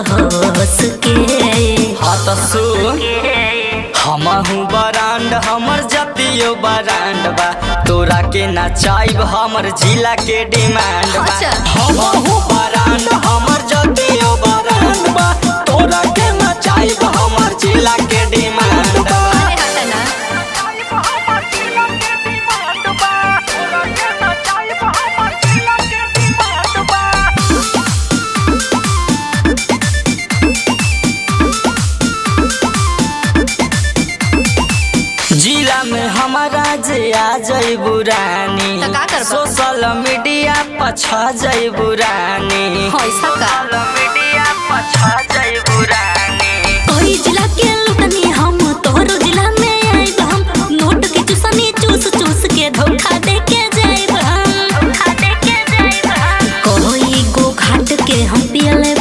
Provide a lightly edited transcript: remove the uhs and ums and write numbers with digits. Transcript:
हंस के। हाँ तो सुन, हमहू बरांड हमर जतियो बरांड बा, तोरा के नचाइब हमर जिला के डिमांड बा। हमहू बरांड हमर जतियो बरांड बा, तोरा के नचाइब हमर जिला के डिमांड बा। जिला में हमारा जे आ जइबू रानी, सोशल मीडिया पर छा जइबू रानी। ऐसा का?